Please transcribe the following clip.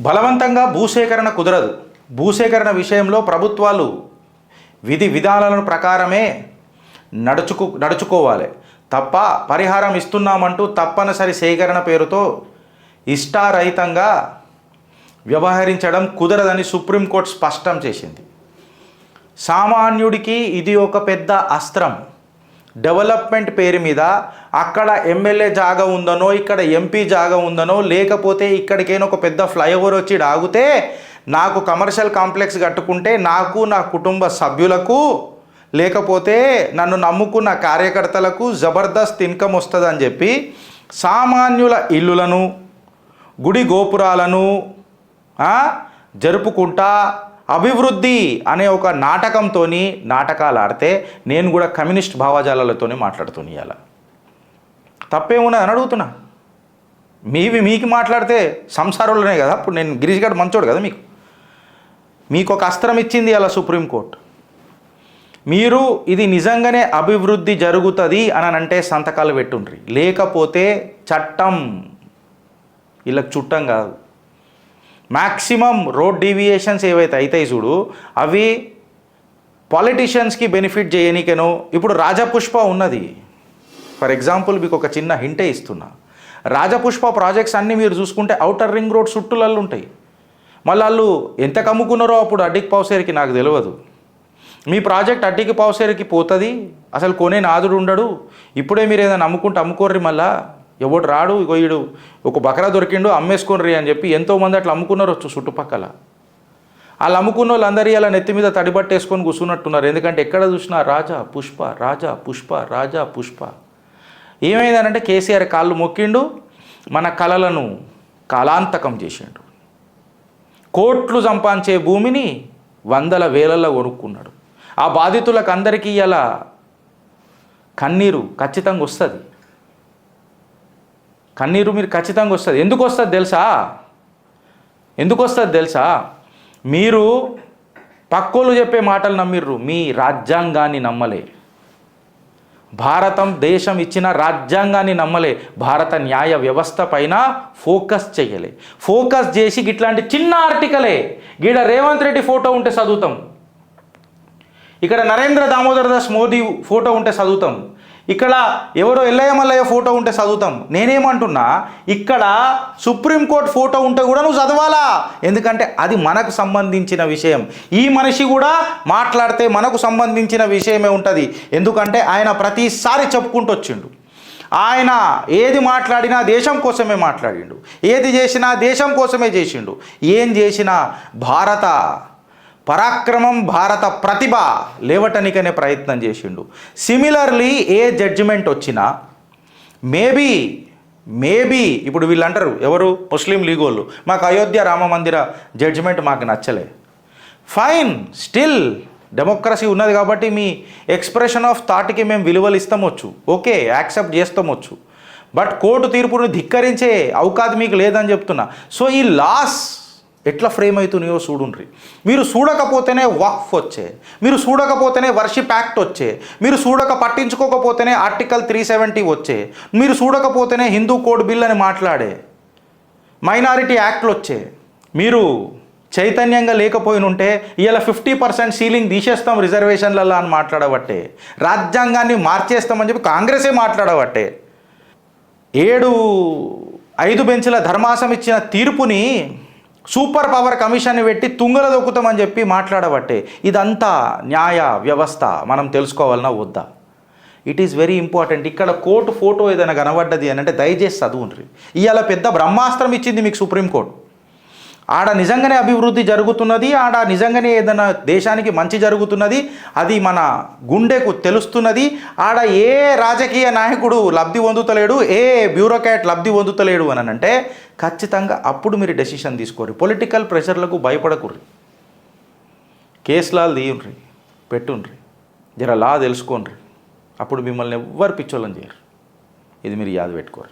బలవంతంగా భూసేకరణ కుదరదు. భూసేకరణ విషయంలో ప్రభుత్వాలు విధి విధానాలను ప్రకారమే నడుచుకోవాలి తప్ప పరిహారం ఇస్తున్నామంటూ తప్పనిసరి సేకరణ పేరుతో ఇష్టారహితంగా వ్యవహరించడం కుదరదని సుప్రీంకోర్టు స్పష్టం చేసింది. సామాన్యుడికి ఇది ఒక పెద్ద అస్త్రం. డెవలప్మెంట్ పేరు మీద అక్కడ ఎమ్మెల్యే జాగా ఉందనో ఇక్కడ ఎంపీ జాగా ఉందనో లేకపోతే ఇక్కడికైనా ఒక పెద్ద ఫ్లైఓవర్ వచ్చి ఆగితే నాకు కమర్షియల్ కాంప్లెక్స్ కట్టుకుంటే నాకు నా కుటుంబ సభ్యులకు లేకపోతే నన్ను నమ్ముకున్న కార్యకర్తలకు జబర్దస్త్ ఇన్కమ్ వస్తుందని చెప్పి సామాన్యుల ఇల్లులను గుడి గోపురాలను జరుపుకుంటా అభివృద్ధి అనే ఒక నాటకంతో నాటకాలు ఆడితే నేను కూడా కమ్యూనిస్ట్ భావజాలతోనే మాట్లాడుతున్నా. ఇవాళ తప్పేమున్నది అని అడుగుతున్నా. మీకు మాట్లాడితే సంసారంలోనే కదా. అప్పుడు నేను గిరీష్ గారు మంచోడు కదా. మీకు ఒక అస్త్రం ఇచ్చింది అలా సుప్రీంకోర్టు. మీరు ఇది నిజంగానే అభివృద్ధి జరుగుతుంది అని అంటే సంతకాలు పెట్టుండ్రి, లేకపోతే చట్టం వీళ్ళకి చుట్టం కాదు. మ్యాక్సిమం రోడ్ డీవియేషన్స్ ఏవైతే అవుతాయి చూడు, అవి పాలిటీషియన్స్కి బెనిఫిట్ చేయనీకేనో. ఇప్పుడు రాజపుష్ప ఉన్నది ఫర్ ఎగ్జాంపుల్, మీకు ఒక చిన్న హింటే ఇస్తున్నా. రాజపుష్ప ప్రాజెక్ట్స్ అన్నీ మీరు చూసుకుంటే ఔటర్ రింగ్ రోడ్ చుట్టూలల్లో ఉంటాయి. మళ్ళీ వాళ్ళు ఎంత కమ్ముకున్నారో అప్పుడు అడ్డికి పావుసేరికి నాకు తెలియదు. మీ ప్రాజెక్ట్ అడ్డికి పావుసేరికి పోతుంది, అసలు కొనే నాదుడు ఉండడు. ఇప్పుడే మీరు ఏదైనా అమ్ముకోర్రి, మళ్ళా ఎవడు రాడు. ఇగోయుడు ఒక బకరా దొరికిండు అమ్మేసుకోండి అని చెప్పి ఎంతోమంది అట్లా అమ్ముకున్నారు చుట్టుపక్కల. వాళ్ళు అమ్ముకున్న వాళ్ళందరూ ఇలా నెత్తి మీద తడిబట్టేసుకొని కూర్చున్నట్టున్నారు. ఎందుకంటే ఎక్కడ చూసినా రాజా పుష్ప రాజా పుష్ప రాజా పుష్ప. ఏమైందనంటే కేసీఆర్ కాళ్ళు మొక్కిండు, మన కళలను కాలాంతకం చేసిండు. కోట్లు సంపాదించే భూమిని వందల వేలల్లో కొనుక్కున్నాడు. ఆ బాధితులకు అందరికీ ఇలా కన్నీరు ఖచ్చితంగా వస్తుంది. కన్నీరు మీరు ఖచ్చితంగా వస్తుంది. ఎందుకు వస్తుంది తెలుసా? మీరు పక్కోళ్ళు చెప్పే మాటలు నమ్మిర్రు, మీ రాజ్యాంగాన్ని నమ్మలే. భారతం దేశం ఇచ్చిన రాజ్యాంగాన్ని నమ్మలే. భారత న్యాయ వ్యవస్థ పైన ఫోకస్ చేయలే. ఫోకస్ చేసి ఇట్లాంటి చిన్న ఆర్టికలే, గీడ రేవంత్ రెడ్డి ఫోటో ఉంటే చదువుతాం, ఇక్కడ నరేంద్ర దామోదర్ దాస్ మోదీ ఫోటో ఉంటే చదువుతాం, ఇక్కడ ఎవరో ఎల్లయ్య మల్లయ్య ఫోటో ఉంటే చదువుతాం. నేనేమంటున్నా, ఇక్కడ సుప్రీంకోర్టు ఫోటో ఉంటే కూడా నువ్వు చదవాలా. ఎందుకంటే అది మనకు సంబంధించిన విషయం. ఈ మనిషి కూడా మాట్లాడితే మనకు సంబంధించిన విషయమే ఉంటుంది. ఎందుకంటే ఆయన ప్రతిసారి చెప్పుకుంటూ వచ్చిండు. ఆయన ఏది మాట్లాడినా దేశం కోసమే మాట్లాడిండు, ఏది చేసినా దేశం కోసమే చేసిండు. ఏం చేసినా భారత పరాక్రమం, భారత ప్రతిభ లేవటనికనే ప్రయత్నం చేసిండు. సిమిలర్లీ ఏ జడ్జిమెంట్ వచ్చినా మేబీ ఇప్పుడు వీళ్ళు అంటారు, ఎవరు ముస్లిం లీగ్ వాళ్ళు, మాకు అయోధ్య రామ మందిర జడ్జిమెంట్ మాకు నచ్చలే. ఫైన్, స్టిల్ డెమోక్రసీ ఉన్నది కాబట్టి మీ ఎక్స్ప్రెషన్ ఆఫ్ థాట్కి మేము విలువలు ఇస్తామొచ్చు, ఓకే, యాక్సెప్ట్ చేస్తామొచ్చు. బట్ కోర్టు తీర్పును ధిక్కరించే అవకాశం మీకు లేదని చెప్తున్నా. సో ఈ లాస్ ఎట్లా ఫ్రేమ్ అవుతున్నాయో చూడుండ్రి. మీరు చూడకపోతేనే వక్ఫ్ వచ్చే, మీరు చూడకపోతేనే వర్షిప్ యాక్ట్ వచ్చే, మీరు పట్టించుకోకపోతేనే ఆర్టికల్ 370 వచ్చే, మీరు చూడకపోతేనే హిందూ కోడ్ బిల్ అని మాట్లాడే మైనారిటీ యాక్ట్లు వచ్చే. మీరు చైతన్యంగా లేకపోయినుంటే ఇలా 50% సీలింగ్ తీసేస్తాం రిజర్వేషన్లలో అని మాట్లాడబట్టే, రాజ్యాంగాన్ని మార్చేస్తామని చెప్పి కాంగ్రెసే మాట్లాడబట్టే, 5 బెంచ్ల ధర్మాసం ఇచ్చిన తీర్పుని సూపర్ పవర్ కమిషన్ని పెట్టి తుంగల దొక్కుతామని చెప్పి మాట్లాడబట్టే. ఇదంతా న్యాయ వ్యవస్థ మనం తెలుసుకోవాలన్నా వద్దా? It is very important. ఇక్కడ కోర్టు ఫోటో ఏదైనా కనబడ్డది అని అంటే దయచేసి చదువుండ్రి. ఇవాళ పెద్ద బ్రహ్మాస్త్రం ఇచ్చింది మీకు సుప్రీంకోర్టు. ఆడ నిజంగానే అభివృద్ధి జరుగుతున్నది, ఆడ నిజంగానే ఏదైనా దేశానికి మంచి జరుగుతున్నది, అది మన గుండెకు తెలుస్తున్నది. ఆడ ఏ రాజకీయ నాయకుడు లబ్ధి పొందుతలేడు, ఏ బ్యూరోక్రాట్ లబ్ధి పొందుతలేడు అని అంటే ఖచ్చితంగా అప్పుడు మీరు డెసిషన్ తీసుకోరు. పొలిటికల్ ప్రెషర్లకు భయపడకుర్రి, కేసులాలు తీయుండ్రి, పెట్టుండ్రి, జర లా తెలుసుకోండి. అప్పుడు మిమ్మల్ని ఎవ్వరు పిచ్చోళ్ళని చేయరు. ఇది మీరు యాద పెట్టుకోరు.